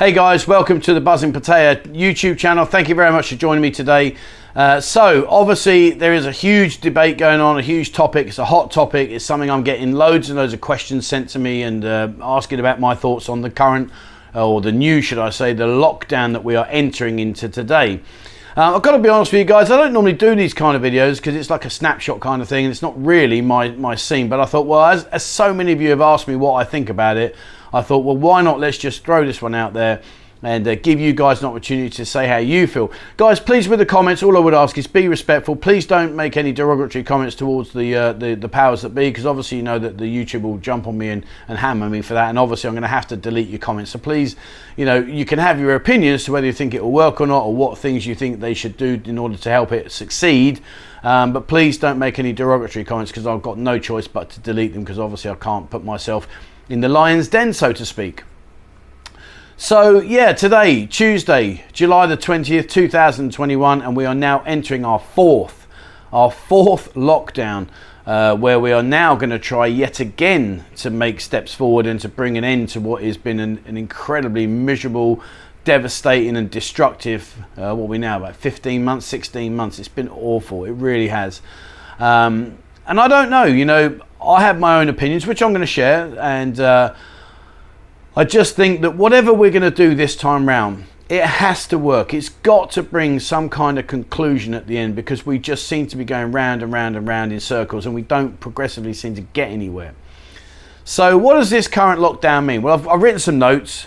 Hey guys, welcome to the Buzzing Potato YouTube channel. Thank you very much for joining me today. So obviously there is a huge debate going on, a huge topic. It's a hot topic. It's something I'm getting loads and loads of questions sent to me and asking about my thoughts on the current, or the new, should I say, the lockdown that we are entering into today. I've got to be honest with you guys, I don't normally do these kind of videos because it's like a snapshot kind of thing and it's not really my scene. But I thought, well, as so many of you have asked me what I think about it, I thought, well, why not let's just throw this one out there and give you guys an opportunity to say how you feel. Guys, please, with the comments, all I would ask is be respectful. Please don't make any derogatory comments towards the powers that be, because obviously you know that the YouTube will jump on me and hammer me for that, and obviously I'm going to have to delete your comments. So please, you know, you can have your opinion as to whether you think it will work or not, or what things you think they should do in order to help it succeed. But please don't make any derogatory comments, because I've got no choice but to delete them, because obviously I can't put myself in the lion's den, so to speak. So yeah, today, Tuesday, July the 20th, 2021, and we are now entering our fourth lockdown, where we are now going to try yet again to make steps forward and to bring an end to what has been an incredibly miserable, devastating and destructive, what are we now, about 15 months, 16 months. It's been awful, it really has. And I don't know, you know, I have my own opinions, which I'm going to share, and I just think that whatever we're going to do this time round, it has to work. It's got to bring some kind of conclusion at the end, because we just seem to be going round and round and round in circles, and we don't progressively seem to get anywhere. So what does this current lockdown mean? Well, I've written some notes.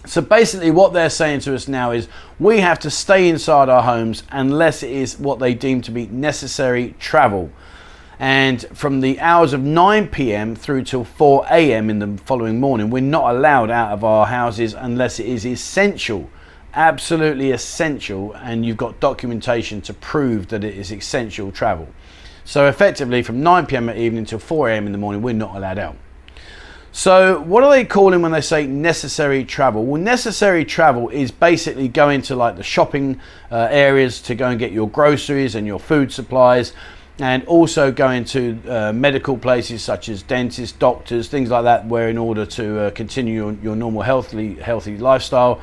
So basically what they're saying to us now is we have to stay inside our homes unless it is what they deem to be necessary travel. And from the hours of 9 p.m. through till 4 a.m. in the following morning, we're not allowed out of our houses unless it is essential, absolutely essential, and you've got documentation to prove that it is essential travel. So effectively from 9 p.m. at evening till 4 a.m. in the morning, we're not allowed out. So what are they calling when they say necessary travel? Well, necessary travel is basically going to like the shopping areas to go and get your groceries and your food supplies, and also going to medical places such as dentists, doctors, things like that, where in order to continue your normal healthy lifestyle.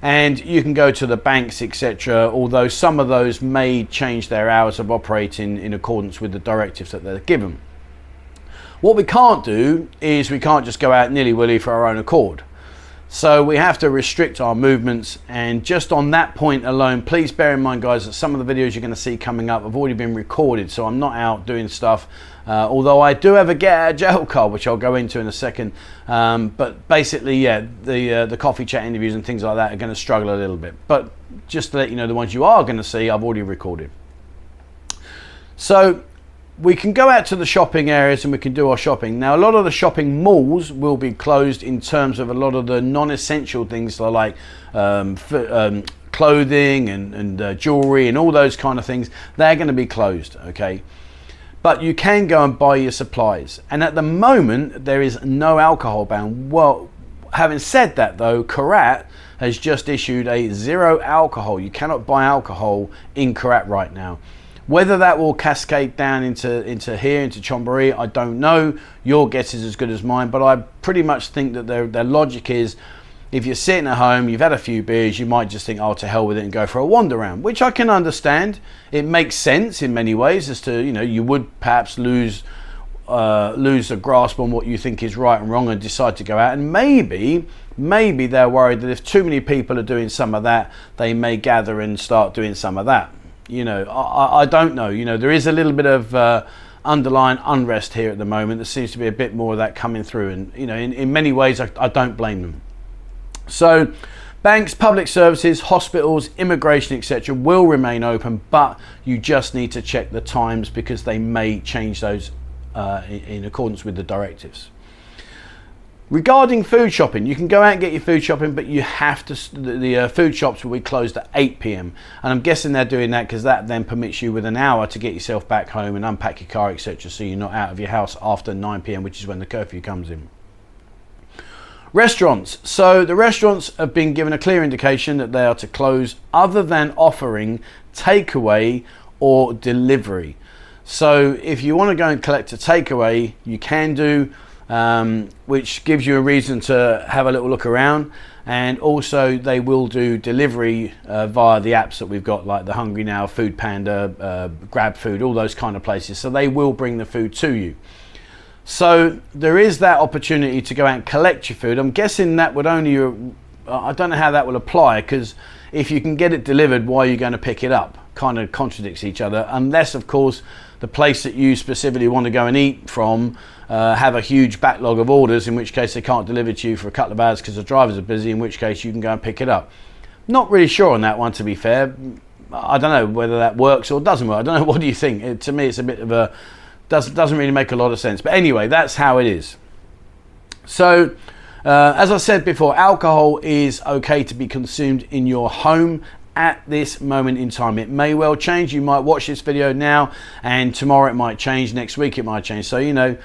And you can go to the banks, etc., although some of those may change their hours of operating in accordance with the directives that they're given. What we can't do is we can't just go out nilly-willy for our own accord. So we have to restrict our movements, and just on that point alone, please bear in mind, guys, that some of the videos you're going to see coming up have already been recorded, so I'm not out doing stuff, although I do have a get out of jail card, which I'll go into in a second. But basically, yeah, the coffee chat interviews and things like that are going to struggle a little bit, but just to let you know, the ones you are going to see I've already recorded. So we can go out to the shopping areas and we can do our shopping. Now, a lot of the shopping malls will be closed in terms of a lot of the non-essential things like clothing and jewelry and all those kind of things. They're going to be closed, okay? But you can go and buy your supplies. And at the moment, there is no alcohol ban. Well, having said that though, Korat has just issued a zero alcohol. You cannot buy alcohol in Korat right now. Whether that will cascade down into here, into Chonburi, I don't know. Your guess is as good as mine, but I pretty much think that their logic is, if you're sitting at home, you've had a few beers, you might just think, oh, to hell with it, and go for a wander around, which I can understand. It makes sense in many ways as to, you know, you would perhaps lose a grasp on what you think is right and wrong and decide to go out, and maybe they're worried that if too many people are doing some of that, they may gather and start doing some of that. You know, I don't know. You know, there is a little bit of underlying unrest here at the moment. There seems to be a bit more of that coming through, and you know, in many ways I don't blame them. So banks, public services, hospitals, immigration, etc. will remain open, but you just need to check the times, because they may change those in accordance with the directives. Regarding food shopping, you can go out and get your food shopping, but you have to, the food shops will be closed at 8 p.m. and I'm guessing they're doing that because that then permits you with an hour to get yourself back home and unpack your car, etc., so you're not out of your house after 9 p.m, which is when the curfew comes in. Restaurants. So the restaurants have been given a clear indication that they are to close other than offering takeaway or delivery. So if you want to go and collect a takeaway, you can do. which gives you a reason to have a little look around. And also they will do delivery via the apps that we've got, like the Hungry Now, Food Panda, Grab Food, all those kind of places. So they will bring the food to you. So there is that opportunity to go out and collect your food. I'm guessing that would only, I don't know how that will apply, because if you can get it delivered, why are you going to pick it up? Kind of contradicts each other, unless of course the place that you specifically want to go and eat from have a huge backlog of orders, in which case they can't deliver to you for a couple of hours because the drivers are busy, in which case you can go and pick it up. Not really sure on that one, to be fair. I don't know whether that works or doesn't work. I don't know, what do you think? To me it's a bit of a, doesn't really make a lot of sense, but anyway, that's how it is. So as I said before, alcohol is okay to be consumed in your home at this moment in time. It may well change. You might watch this video now and tomorrow it might change, next week it might change. So, you know,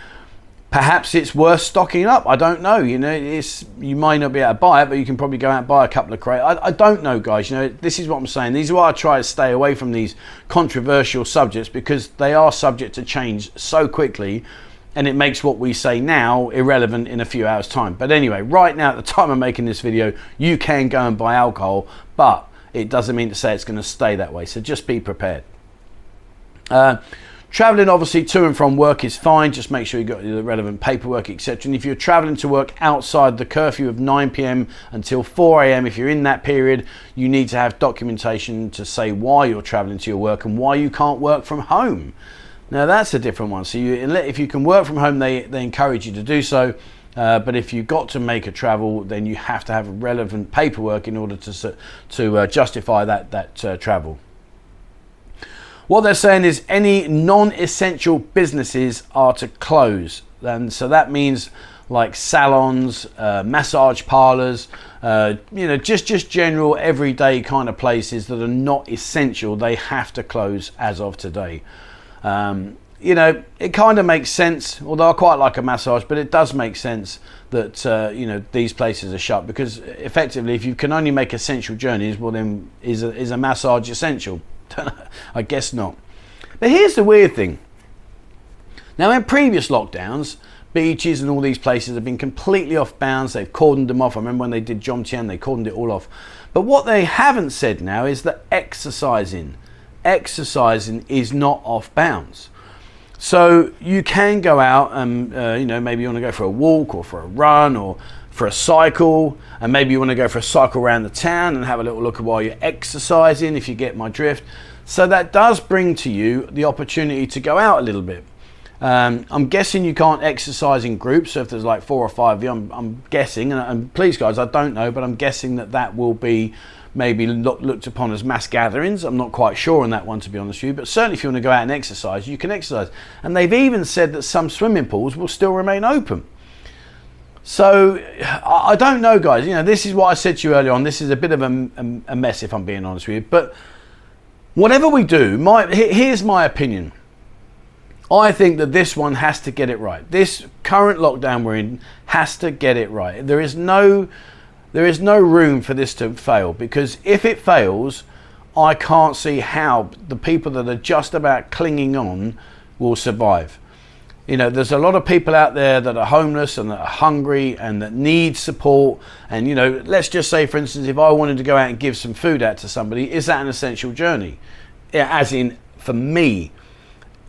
perhaps it's worth stocking up. I don't know. You know, you might not be able to buy it, but you can probably go out and buy a couple of crates. I don't know, guys. You know, this is what I'm saying. These are why I try to stay away from these controversial subjects, because they are subject to change so quickly, and it makes what we say now irrelevant in a few hours time. But anyway, right now at the time of making this video, you can go and buy alcohol, but it doesn't mean to say it's going to stay that way. So just be prepared. Traveling obviously to and from work is fine. Just make sure you've got the relevant paperwork, etc. And if you're traveling to work outside the curfew of 9 p.m. until 4 a.m, if you're in that period, you need to have documentation to say why you're traveling to your work and why you can't work from home. Now that's a different one. So if you can work from home, they encourage you to do so. But if you've got to make a travel, then you have to have relevant paperwork in order to justify that travel. What they're saying is any non-essential businesses are to close. And so that means like salons, massage parlors, you know, just general everyday kind of places that are not essential. They have to close as of today. You know, it kind of makes sense, although I quite like a massage, but it does make sense that, you know, these places are shut, because effectively if you can only make essential journeys, well then is a massage essential? I guess not. But here's the weird thing. Now in previous lockdowns, beaches and all these places have been completely off bounds. They've cordoned them off. I remember when they did Jomtien, they cordoned it all off. But what they haven't said now is that exercising is not off bounds. So you can go out and, you know, maybe you want to go for a walk or for a run or for a cycle, and maybe you want to go for a cycle around the town and have a little look while you're exercising, if you get my drift. So that does bring to you the opportunity to go out a little bit. I'm guessing you can't exercise in groups, so if there's like 4 or 5 of you, I'm guessing, and please guys, I don't know, but I'm guessing that will be maybe looked upon as mass gatherings. I'm not quite sure on that one, to be honest with you, but certainly if you want to go out and exercise, you can exercise. And they've even said that some swimming pools will still remain open. So I don't know, guys. You know, this is what I said to you earlier on. This is a bit of a mess, if I'm being honest with you. But whatever we do, here's my opinion. I think that this one has to get it right. This current lockdown we're in has to get it right. There is no room for this to fail, because if it fails, I can't see how the people that are just about clinging on will survive. You know, there's a lot of people out there that are homeless and that are hungry and that need support. And, you know, let's just say, for instance, if I wanted to go out and give some food out to somebody, is that an essential journey? Yeah, as in, for me,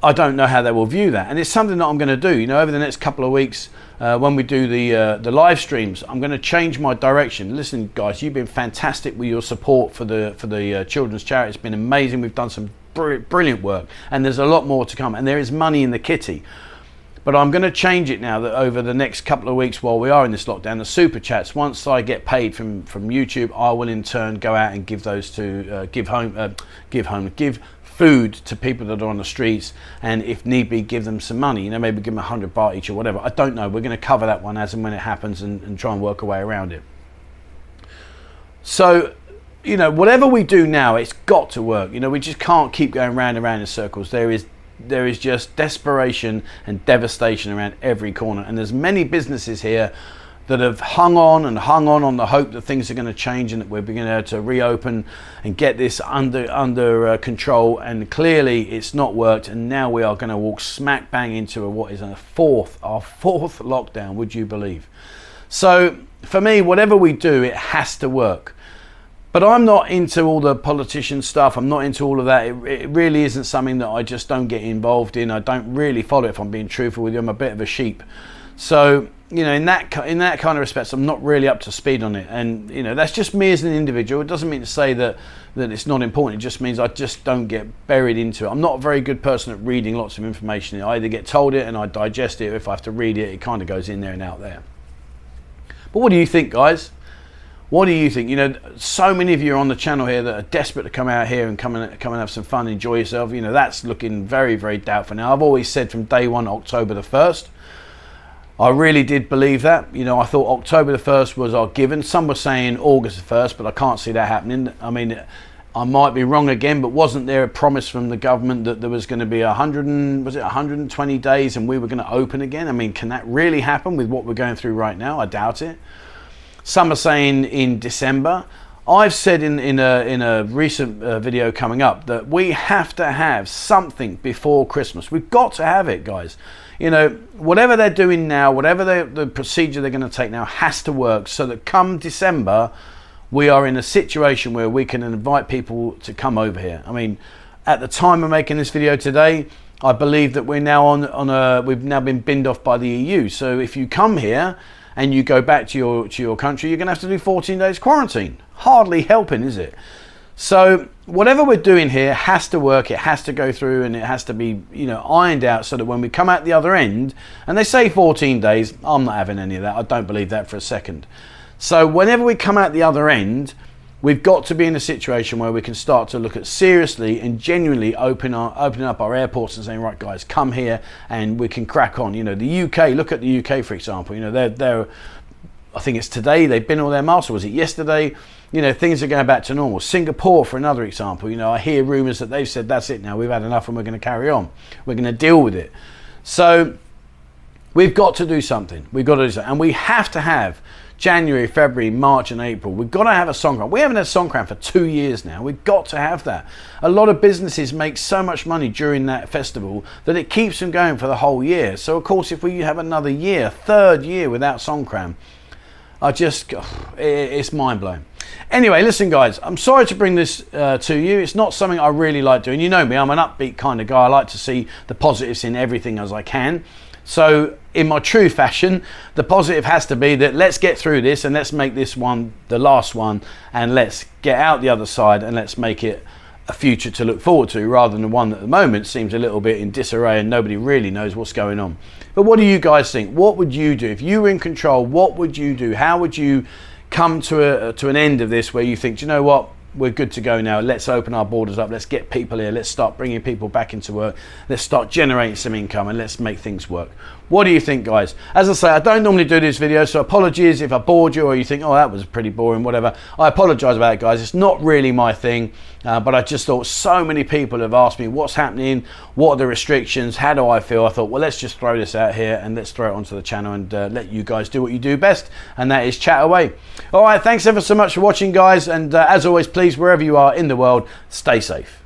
I don't know how they will view that. And it's something that I'm going to do, you know, over the next couple of weeks when we do the live streams. I'm going to change my direction. Listen, guys, you've been fantastic with your support for the children's charity. It's been amazing. We've done some brilliant work, and there's a lot more to come, and there is money in the kitty. But I'm going to change it now, that over the next couple of weeks while we are in this lockdown, the super chats, once I get paid from YouTube, I will in turn go out and give those to give food to people that are on the streets, and if need be, give them some money. You know, maybe give them 100 baht each or whatever. I don't know. We're going to cover that one as and when it happens, and try and work our way around it. So, you know, whatever we do now, it's got to work. You know, we just can't keep going round and round in circles. There is just desperation and devastation around every corner, and there's many businesses here that have hung on the hope that things are going to change and that we're beginning to reopen and get this under control, and clearly it's not worked, and now we are going to walk smack bang into what is our fourth lockdown, would you believe? So for me, whatever we do, it has to work. But I'm not into all the politician stuff. I'm not into all of that. It really isn't something that I just don't get involved in. I don't really follow it, if I'm being truthful with you. I'm a bit of a sheep. So, you know, in that kind of respects, I'm not really up to speed on it. And, you know, that's just me as an individual. It doesn't mean to say that it's not important. It just means I just don't get buried into it. I'm not a very good person at reading lots of information. I either get told it and I digest it, or if I have to read it, it kind of goes in there and out there. But what do you think, guys? What do you think? You know, so many of you are on the channel here that are desperate to come out here and come and have some fun, enjoy yourself. You know, that's looking very, very doubtful now. I've always said from day one, October the 1st. I really did believe that. You know, I thought October the 1st was our given. Some were saying August the 1st, but I can't see that happening. I mean, I might be wrong again, but wasn't there a promise from the government that there was going to be 120 days and we were going to open again? I mean, can that really happen with what we're going through right now? I doubt it. Some are saying in December. I've said in a recent video coming up that we have to have something before Christmas. We've got to have it, guys. You know, whatever they're doing now, whatever the procedure they're going to take now has to work, so that come December, we are in a situation where we can invite people to come over here. I mean, at the time of making this video today, I believe that we're now we've now been binned off by the EU. So if you come here and you go back to your country, you're going to have to do 14 days quarantine. Hardly helping, is it? So whatever we're doing here has to work, it has to go through, and it has to be, you know, ironed out, so that when we come out the other end, and they say 14 days, I'm not having any of that. I don't believe that for a second. So whenever we come out the other end, we've got to be in a situation where we can start to look at seriously and genuinely opening up our airports and saying, right guys, come here and we can crack on. You know, the UK, look at the UK, for example. You know, they're I think it's today they've been all their masks, or was it yesterday? You know, things are going back to normal. Singapore, for another example, you know, I hear rumours that they've said that's it now, we've had enough and we're going to carry on. We're going to deal with it. So we've got to do something. We've got to do something. And we have to have January, February, March and April. We've got to have a Songkran. We haven't had Songkran for 2 years now. We've got to have that. A lot of businesses make so much money during that festival that it keeps them going for the whole year. So of course, if we have another year, third year without Songkran, it's mind-blowing. Anyway, listen guys, I'm sorry to bring this to you. It's not something I really like doing. You know me, I'm an upbeat kind of guy. I like to see the positives in everything as I can. So in my true fashion, the positive has to be that let's get through this and let's make this one the last one, and let's get out the other side and let's make it a future to look forward to, rather than the one that at the moment seems a little bit in disarray and nobody really knows what's going on. But what do you guys think? What would you do if you were in control? What would you do? How would you come to an end of this where you think, do you know what, we're good to go now, let's open our borders up, let's get people here, let's start bringing people back into work, let's start generating some income and let's make things work? What do you think, guys? As I say, I don't normally do this video, so apologies if I bored you or you think, oh, that was pretty boring, whatever. I apologize about it, guys. It's not really my thing, but I just thought so many people have asked me what's happening, what are the restrictions, how do I feel? I thought, well, let's just throw this out here and let's throw it onto the channel and let you guys do what you do best, and that is chat away. All right, thanks ever so much for watching, guys, and as always, please, wherever you are in the world, stay safe.